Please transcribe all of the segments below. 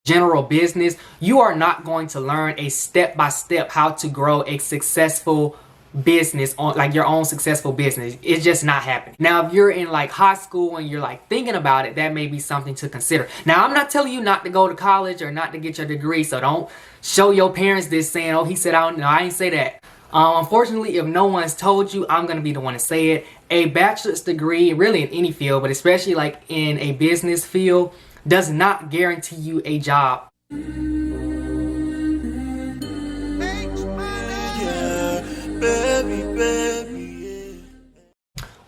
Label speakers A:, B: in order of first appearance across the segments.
A: general business, you are not going to learn a step-by-step how to grow a successful business on like your own successful business. It's just not happening. Now, if you're in like high school and you're like thinking about it, that may be something to consider. Now, I'm not telling you not to go to college or not to get your degree, so don't show your parents this saying, oh, he said, I ain't say that. Unfortunately, if no one's told you, I'm gonna be the one to say it. A bachelor's degree, really in any field, but especially like in a business field, does not guarantee you a job.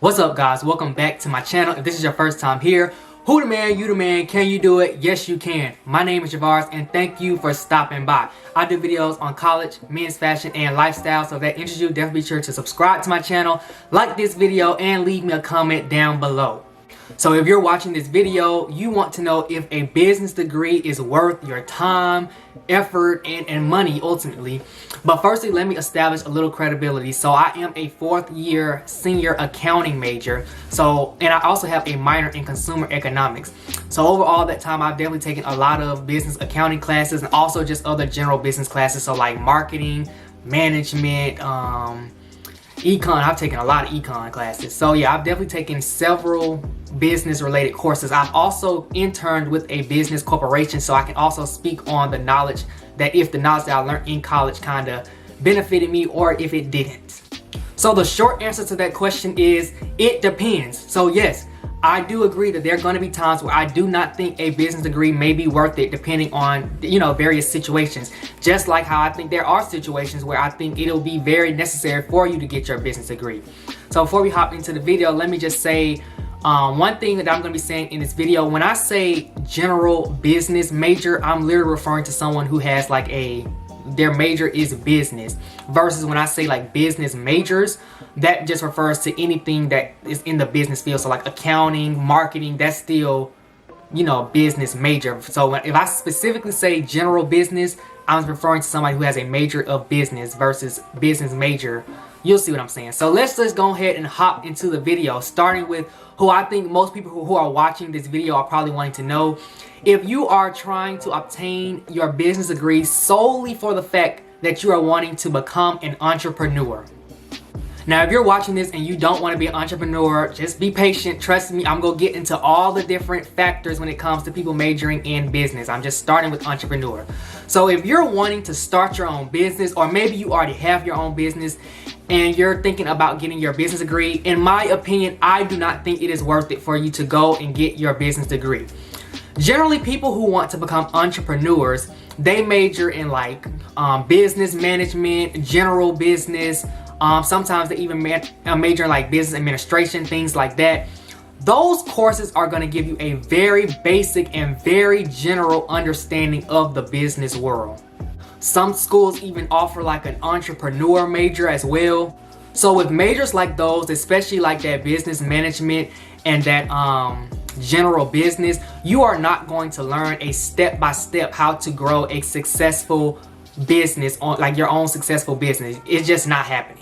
A: What's up, guys? Welcome back to my channel. If this is your first time here, who the man, you the man, can you do it? Yes, you can. My name is Javars, and thank you for stopping by. I do videos on college, men's fashion, and lifestyle, so if that interests you, definitely be sure to subscribe to my channel, like this video, and leave me a comment down below. So if you're watching this video, you want to know if a business degree is worth your time, effort, and money ultimately. But firstly, let me establish a little credibility. So I am a 4th year senior accounting major. And I also have a minor in consumer economics. So over all that time, I've definitely taken a lot of business accounting classes and also just other general business classes. So like marketing, management, econ. I've taken a lot of econ classes. So yeah, I've definitely taken several business related courses. I've also interned with a business corporation, so I can also speak on the knowledge that if the knowledge that I learned in college kind of benefited me or if it didn't. So the short answer to that question is it depends. So yes, I do agree that there are going to be times where I do not think a business degree may be worth it depending on, various situations. Just like how I think there are situations where I think it'll be very necessary for you to get your business degree. So before we hop into the video, let me just say one thing that I'm going to be saying in this video. When I say general business major, I'm literally referring to someone who has like their major is business, versus when I say like business majors, that just refers to anything that is in the business field. So like accounting, marketing, that's still, business major. So if I specifically say general business, I'm referring to somebody who has a major of business versus business major. You'll see what I'm saying. So let's just go ahead and hop into the video, starting with who I think most people who are watching this video are probably wanting to know. If you are trying to obtain your business degree solely for the fact that you are wanting to become an entrepreneur. Now, if you're watching this and you don't want to be an entrepreneur, just be patient. Trust me, I'm going to get into all the different factors when it comes to people majoring in business. I'm just starting with entrepreneur. So if you're wanting to start your own business, or maybe you already have your own business and you're thinking about getting your business degree, in my opinion, I do not think it is worth it for you to go and get your business degree. Generally, people who want to become entrepreneurs, they major in like business management, general business. Sometimes they even major in like business administration, things like that. Those courses are going to give you a very basic and very general understanding of the business world. Some schools even offer like an entrepreneur major as well. So with majors like those, especially like that business management and that general business, you are not going to learn a step-by-step how to grow a successful business on like your own successful business. It's just not happening.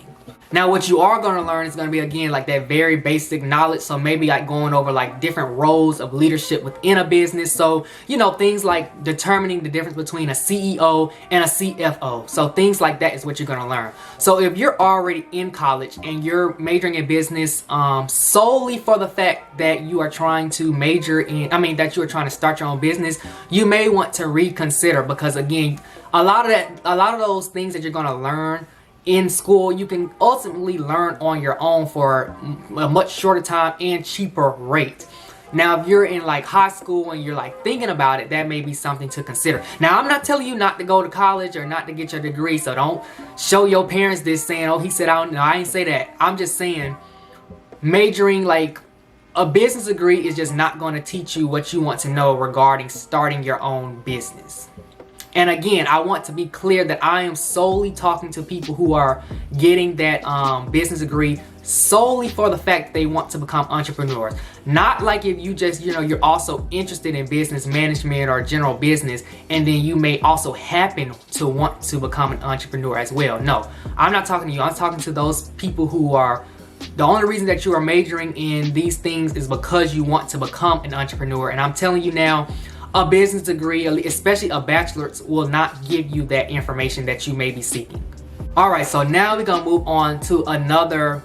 A: Now, what you are going to learn is going to be, again, like that very basic knowledge. So maybe like going over like different roles of leadership within a business. So, things like determining the difference between a CEO and a CFO. So things like that is what you're going to learn. So if you're already in college and you're majoring in business solely for the fact that you are trying to that you are trying to start your own business, you may want to reconsider, because again, a lot of those things that you're going to learn in school, you can ultimately learn on your own for a much shorter time and cheaper rate. Now, if you're in like high school and you're like thinking about it, that may be something to consider. Now, I'm not telling you not to go to college or not to get your degree, so don't show your parents this saying, oh, he said, I ain't say that. I'm just saying majoring like a business degree is just not going to teach you what you want to know regarding starting your own business. And again, I want to be clear that I am solely talking to people who are getting that business degree solely for the fact that they want to become entrepreneurs. Not like if you just, you're also interested in business management or general business, and then you may also happen to want to become an entrepreneur as well. No, I'm not talking to you. I'm talking to those people who are, the only reason that you are majoring in these things is because you want to become an entrepreneur. And I'm telling you now, a business degree, especially a bachelor's, will not give you that information that you may be seeking. All right, so now we're gonna move on to another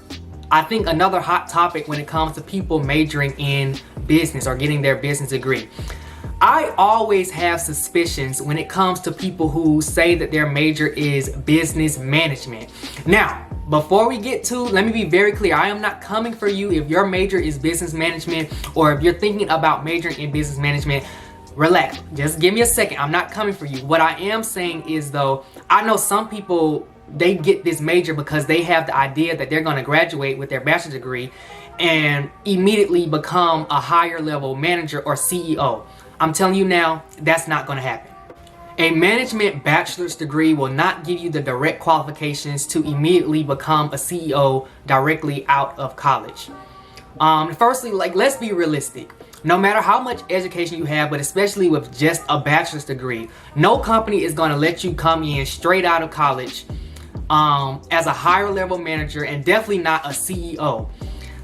A: hot topic when it comes to people majoring in business or getting their business degree. I always have suspicions when it comes to people who say that their major is business management. Now, before we get to, let me be very clear. I am not coming for you if your major is business management, or if you're thinking about majoring in business management. Relax, just give me a second. I'm not coming for you. What I am saying is, though, I know some people, they get this major because they have the idea that they're going to graduate with their bachelor's degree and immediately become a higher level manager or CEO. I'm telling you now, that's not going to happen. A management bachelor's degree will not give you the direct qualifications to immediately become a CEO directly out of college. Firstly, let's be realistic. No matter how much education you have, but especially with just a bachelor's degree, no company is going to let you come in straight out of college as a higher level manager, and definitely not a CEO.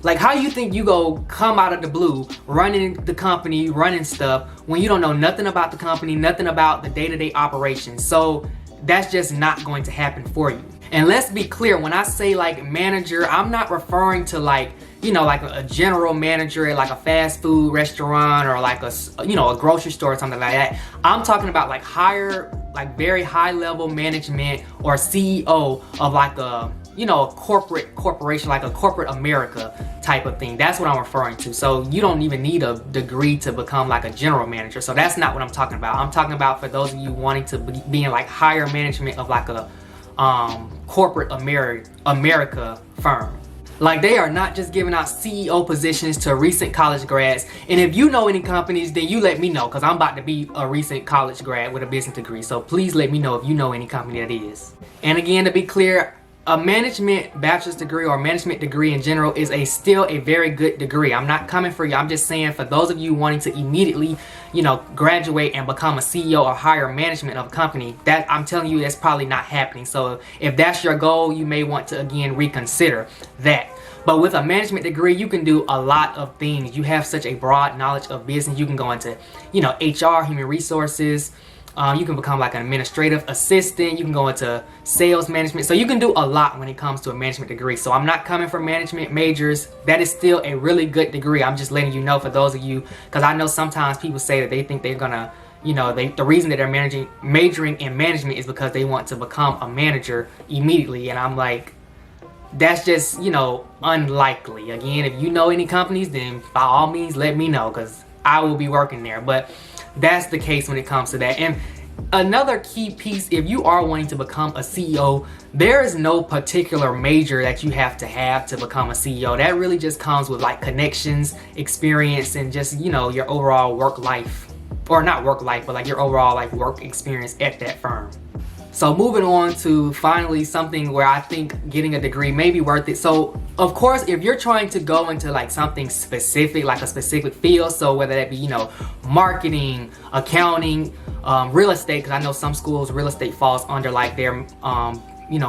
A: Like, how you think you go come out of the blue running the company, running stuff, when you don't know nothing about the company, nothing about the day-to-day operations? So that's just not going to happen for you. And let's be clear, when I say like manager, I'm not referring to like a general manager at like a fast food restaurant or like a grocery store or something like that. I'm talking about like very high level management or CEO of like a corporation, like a corporate America type of thing. That's what I'm referring to. So you don't even need a degree to become like a general manager. So that's not what I'm talking about. I'm talking about for those of you wanting to be in like higher management of like a corporate America firm. Like, they are not just giving out CEO positions to recent college grads. And if you know any companies, then you let me know, because I'm about to be a recent college grad with a business degree. So please let me know if you know any company that is. And again, to be clear, a management bachelor's degree or management degree in general is still a very good degree. I'm not coming for you. I'm just saying, for those of you wanting to immediately, graduate and become a CEO or higher management of a company, that I'm telling you, that's probably not happening. So if that's your goal, you may want to again reconsider that. But with a management degree, you can do a lot of things. You have such a broad knowledge of business. You can go into, HR, human resources. You can become like an administrative assistant. You can go into sales management. So you can do a lot when it comes to a management degree. So I'm not coming for management majors. That is still a really good degree. I'm just letting you know, for those of you, because I know sometimes people say that they think they're gonna, the reason that they're majoring in management is because they want to become a manager immediately. And I'm like, that's just, unlikely. Again, if you know any companies, then by all means let me know, because I will be working there. But that's the case when it comes to that. And another key piece, if you are wanting to become a CEO, there is no particular major that you have to become a CEO. That really just comes with like connections, experience, and just, your overall work life, or not work life, but like your overall like work experience at that firm. So moving on to finally something where I think getting a degree may be worth it. So of course, if you're trying to go into like something specific, like a specific field, so whether that be, marketing, accounting, real estate, because I know some schools, real estate falls under like their,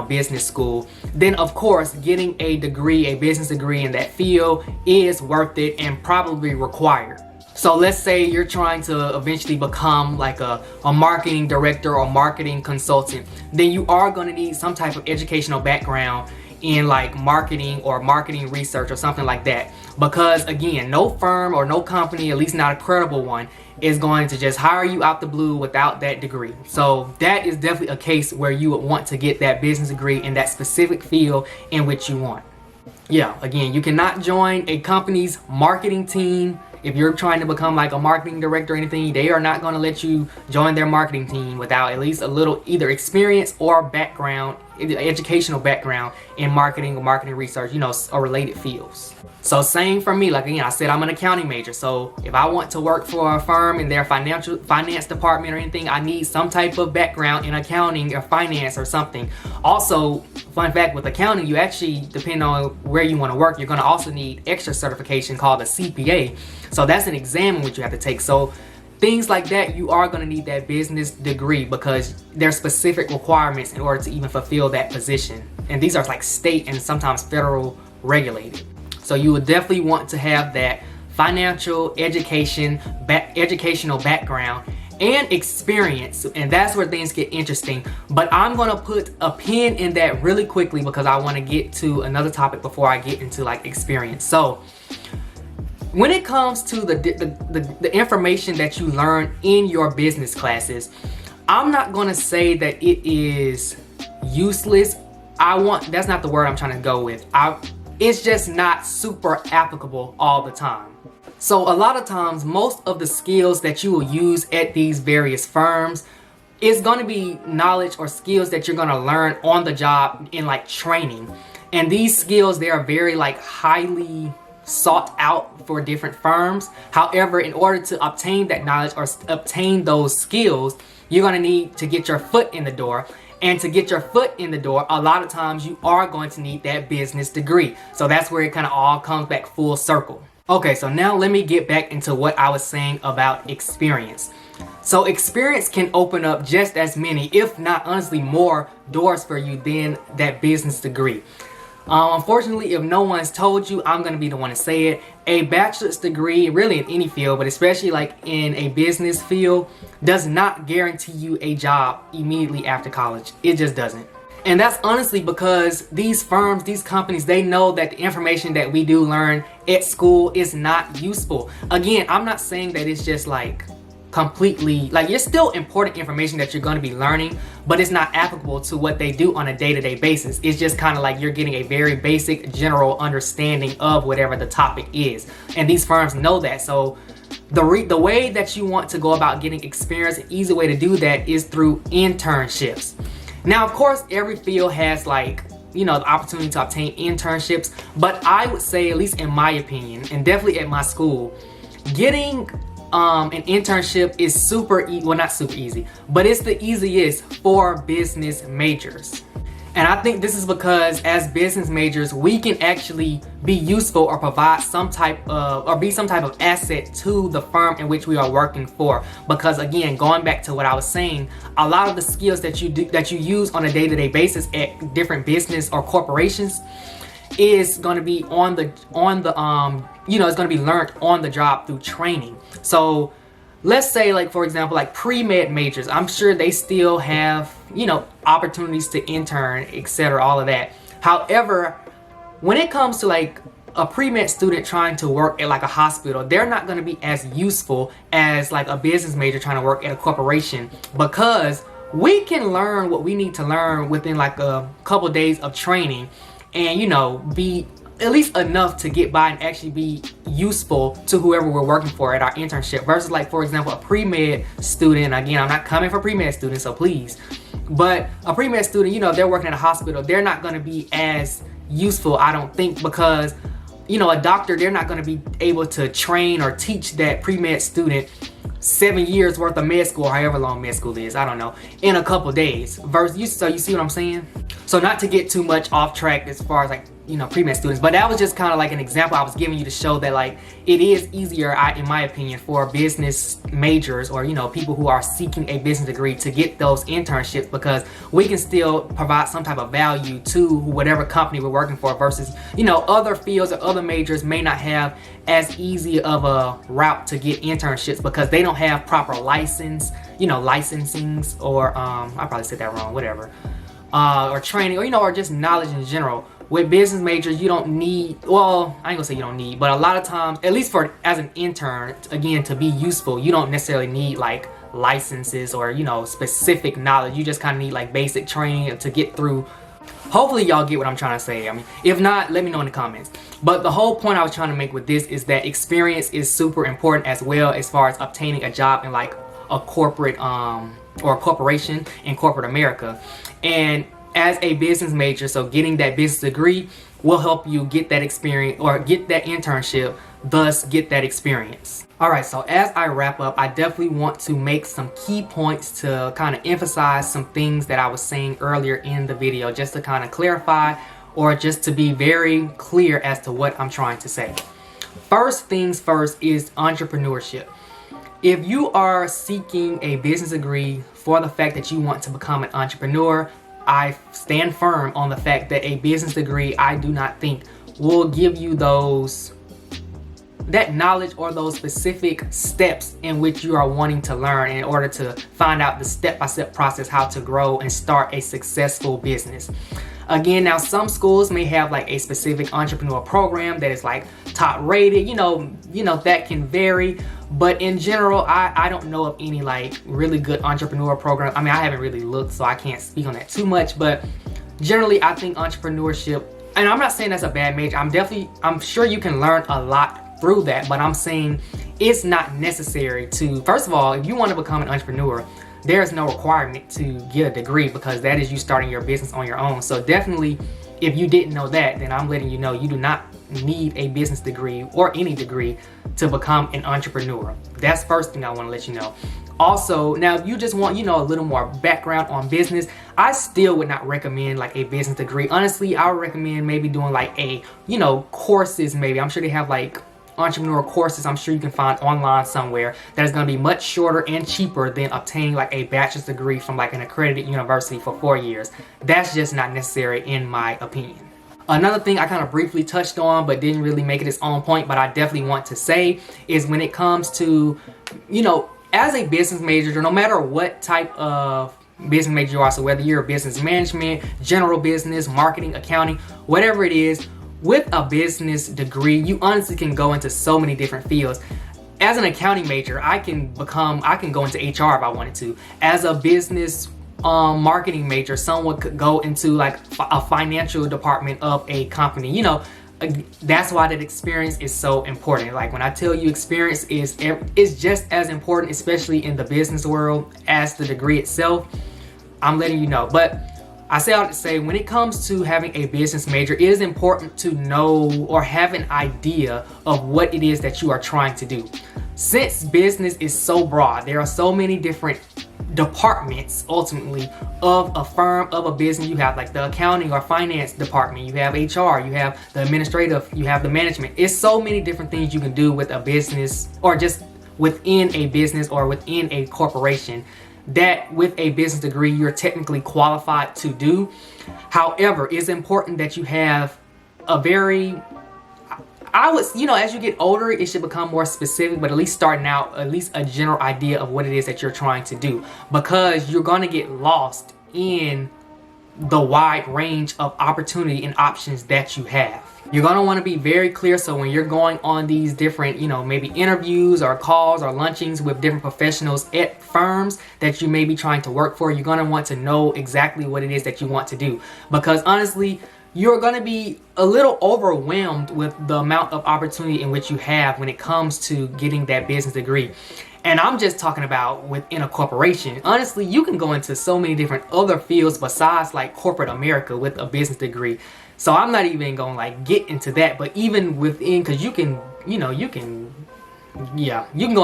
A: business school, then of course, getting a degree, a business degree in that field is worth it and probably required. So let's say you're trying to eventually become like a marketing director or marketing consultant, then you are going to need some type of educational background in like marketing or marketing research or something like that. Because again, no firm or no company, at least not a credible one, is going to just hire you out the blue without that degree. So that is definitely a case where you would want to get that business degree in that specific field in which you want. Yeah, again, you cannot join a company's marketing team. If you're trying to become like a marketing director or anything, they are not going to let you join their marketing team without at least a little either experience or background, educational background in marketing or marketing research, or related fields. So same for me. Like, again, I said I'm an accounting major. So if I want to work for a firm in their finance department or anything, I need some type of background in accounting or finance or something. Also, fun fact with accounting, you actually, depending on where you want to work, you're going to also need extra certification called a CPA. So that's an exam in which you have to take. So things like that, you are going to need that business degree because there's specific requirements in order to even fulfill that position. And these are like state and sometimes federal regulated. So you would definitely want to have that financial, educational background, and experience. And that's where things get interesting. But I'm gonna put a pin in that really quickly because I want to get to another topic before I get into like experience. So when it comes to the information that you learn in your business classes, I'm not gonna say that it is useless. That's not the word I'm trying to go with. It's just not super applicable all the time. So a lot of times, most of the skills that you will use at these various firms is going to be knowledge or skills that you're going to learn on the job in like training. And these skills, they are very like highly sought out for different firms. However, in order to obtain that knowledge or obtain those skills, you're going to need to get your foot in the door. And to get your foot in the door, a lot of times you are going to need that business degree. So that's where it kind of all comes back full circle. Okay, so now let me get back into what I was saying about experience. So experience can open up just as many, if not honestly more, doors for you than that business degree. Unfortunately, if no one's told you, I'm going to be the one to say it. A bachelor's degree, really in any field, but especially like in a business field, does not guarantee you a job immediately after college. It just doesn't. And that's honestly because these firms, these companies, they know that the information that we do learn at school is not useful. Again, I'm not saying that it's just like completely, like it's still important information that you're going to be learning, but it's not applicable to what they do on a day-to-day basis. It's just kind of like you're getting a very basic general understanding of whatever the topic is. And these firms know that. So the way that you want to go about getting experience, an easy way to do that is through internships. Now, of course, every field has like, you know, the opportunity to obtain internships, but I would say, at least in my opinion, and definitely at my school, getting an internship is not super easy, but it's the easiest for business majors. And I think this is because as business majors, we can actually be useful or provide some type of, or be some type of asset to the firm in which we are working for. Because again, going back to what I was saying, a lot of the skills that you use on a day-to-day basis at different business or corporations is going to be it's going to be learned on the job through training. So let's say, like, for example, like pre-med majors, I'm sure they still have, you know, opportunities to intern, etc., all of that. However, when it comes to like a pre-med student trying to work at like a hospital, they're not going to be as useful as like a business major trying to work at a corporation, because we can learn what we need to learn within like a couple days of training and, you know, be at least enough to get by and actually be useful to whoever we're working for at our internship, versus like, for example, a pre-med student. Again, I'm not coming for pre-med students, so please, but a pre-med student, you know, they're working at a hospital, they're not going to be as useful, I don't think, because, you know, a doctor, they're not going to be able to train or teach that pre-med student 7 years worth of med school, however long med school is, I don't know, in a couple days. So you see what I'm saying? So not to get too much off track as far as like, you know, pre-med students, but that was just kind of like an example I was giving you to show that like it is easier, in my opinion, for business majors or, you know, people who are seeking a business degree to get those internships, because we can still provide some type of value to whatever company we're working for, versus, you know, other fields or other majors may not have as easy of a route to get internships because they don't have proper licensings, or I probably said that wrong, whatever, or training, or, you know, or just knowledge in general. With business majors, you don't need, well, I ain't gonna say you don't need, but a lot of times, at least as an intern, again, to be useful, you don't necessarily need like licenses or, you know, specific knowledge. You just kind of need like basic training to get through. Hopefully y'all get what I'm trying to say. I mean, if not, let me know in the comments. But the whole point I was trying to make with this is that experience is super important as well, as far as obtaining a job in like a corporate or a corporation in corporate America. And as a business major, so getting that business degree will help you get that experience or get that internship, thus get that experience. Alright, so as I wrap up, I definitely want to make some key points to kind of emphasize some things that I was saying earlier in the video, just to kind of clarify or just to be very clear as to what I'm trying to say. First things first is entrepreneurship. If you are seeking a business degree for the fact that you want to become an entrepreneur, I stand firm on the fact that a business degree, I do not think, will give you those that knowledge or those specific steps in which you are wanting to learn in order to find out the step-by-step process how to grow and start a successful business. Again, now some schools may have like a specific entrepreneur program that is like top rated, you know, that can vary. But in general, I don't know of any like really good entrepreneur program. I mean, I haven't really looked, so I can't speak on that too much. But generally, I think entrepreneurship, and I'm not saying that's a bad major. I'm sure you can learn a lot through that. But I'm saying it's not necessary to, first of all, if you want to become an entrepreneur, there's no requirement to get a degree because that is you starting your business on your own. So definitely, if you didn't know that, then I'm letting you know you do not need a business degree or any degree to become an entrepreneur. That's first thing I want to let you know. Also, now if you just want, a little more background on business, I still would not recommend like a business degree. Honestly, I would recommend maybe doing like a, courses maybe. I'm sure they have like entrepreneur courses I'm sure you can find online somewhere that is going to be much shorter and cheaper than obtaining like a bachelor's degree from like an accredited university for 4 years. That's just not necessary in my opinion. Another thing I kind of briefly touched on but didn't really make it its own point, but I definitely want to say is when it comes to, as a business major, no matter what type of business major you are, so whether you're a business management, general business, marketing, accounting, whatever it is, with a business degree, you honestly can go into so many different fields. As an accounting major, I can go into HR if I wanted to. As a business marketing major, someone could go into like a financial department of a company. That's why that experience is so important. Like when I tell you experience is just as important, especially in the business world, as the degree itself. I'm letting you know. But I say all to say, when it comes to having a business major, it is important to know or have an idea of what it is that you are trying to do. Since business is so broad, there are so many different departments ultimately of a firm, of a business. You have like the accounting or finance department, you have HR, you have the administrative, you have the management. It's so many different things you can do with a business or just within a business or within a corporation that with a business degree you're technically qualified to do. However, it's important that you have a very, as you get older, it should become more specific, but at least starting out, at least a general idea of what it is that you're trying to do, because you're going to get lost in the wide range of opportunity and options that you have. You're going to want to be very clear, so when you're going on these different, maybe interviews or calls or lunchings with different professionals at firms that you may be trying to work for, you're going to want to know exactly what it is that you want to do. Because honestly, you're going to be a little overwhelmed with the amount of opportunity in which you have when it comes to getting that business degree. And I'm just talking about within a corporation. Honestly, you can go into so many different other fields besides like corporate America with a business degree. So I'm not even going to like get into that, but even within, because you can go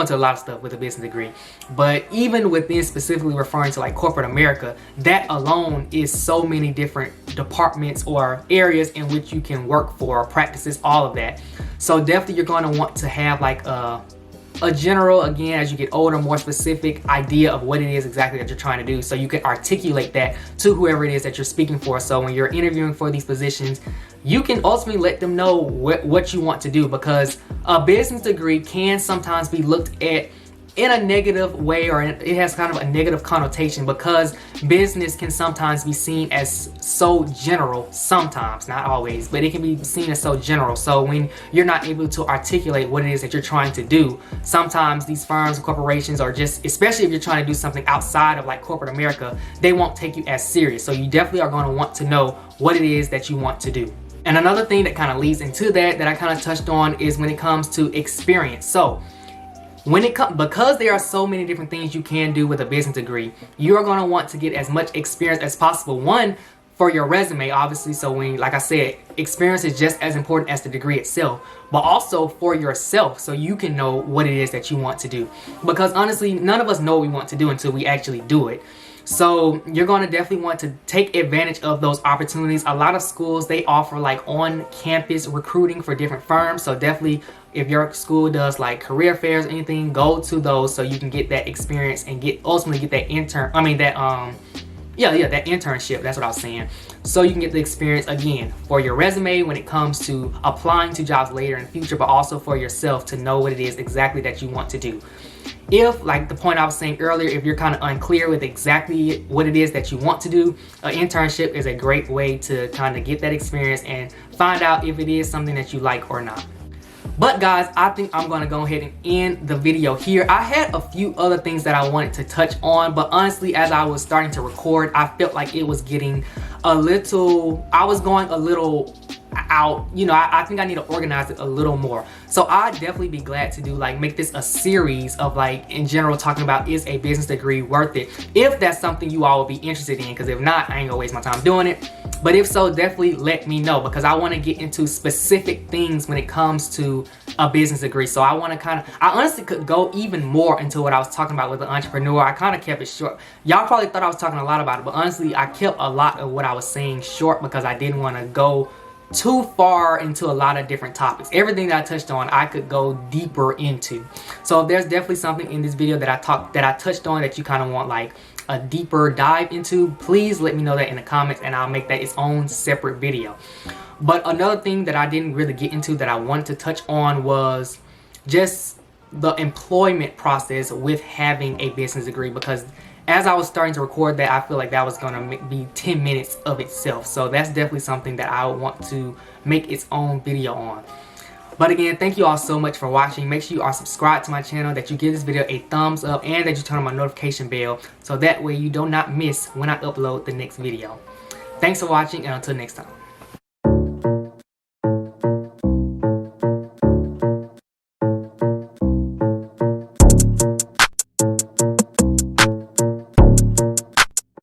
A: into a lot of stuff with a business degree, but even within specifically referring to like corporate America, that alone is so many different departments or areas in which you can work for, practices, all of that. So definitely you're going to want to have like a general, again, as you get older, more specific idea of what it is exactly that you're trying to do, so you can articulate that to whoever it is that you're speaking for. So when you're interviewing for these positions, you can ultimately let them know what you want to do, because a business degree can sometimes be looked at in a negative way, or it has kind of a negative connotation, because business can sometimes be seen as so general, sometimes, not always, but it can be seen as so general. So when you're not able to articulate what it is that you're trying to do, sometimes these firms and corporations are just, especially if you're trying to do something outside of like corporate America, they won't take you as serious. So you definitely are going to want to know what it is that you want to do. And another thing that kind of leads into that I kind of touched on is when it comes to experience. So because there are so many different things you can do with a business degree, you are going to want to get as much experience as possible. One, for your resume, obviously. So when, like I said, experience is just as important as the degree itself, but also for yourself, so you can know what it is that you want to do. Because honestly, none of us know what we want to do until we actually do it. So you're going to definitely want to take advantage of those opportunities. A lot of schools, they offer like on-campus recruiting for different firms. So definitely, if your school does like career fairs or anything, go to those so you can get that experience and ultimately get that that internship. That's what I was saying. so you can get the experience again for your resume when it comes to applying to jobs later in the future, but also for yourself to know what it is exactly that you want to do. If, like the point I was saying earlier, if you're kind of unclear with exactly what it is that you want to do, an internship is a great way to kind of get that experience and find out if it is something that you like or not. But guys, I think I'm going to go ahead and end the video here. I had a few other things that I wanted to touch on, but honestly, as I was starting to record, I felt like it was getting I was going a little out, you know. I think I need to organize it a little more. So I'd definitely be glad to do, like, make this a series of, like, in general, talking about, is a business degree worth it? If that's something you all would be interested in, because if not, I ain't gonna waste my time doing it. But if so, definitely let me know, because I want to get into specific things when it comes to a business degree. So I want to I honestly could go even more into what I was talking about with the entrepreneur. I kind of kept it short. Y'all probably thought I was talking a lot about it, but honestly, I kept a lot of what I was saying short because I didn't want to go too far into a lot of different topics. Everything that I touched on, I could go deeper into. So if there's definitely something in this video that I touched on that you kind of want, like, a deeper dive into, please let me know that in the comments, and I'll make that its own separate video. But another thing that I didn't really get into that I wanted to touch on was just the employment process with having a business degree, because as I was starting to record that, I feel like that was going to be 10 minutes of itself. So that's definitely something that I want to make its own video on. But again, thank you all so much for watching. Make sure you are subscribed to my channel, that you give this video a thumbs up, and that you turn on my notification bell, so that way you do not miss when I upload the next video. Thanks for watching, and until next time.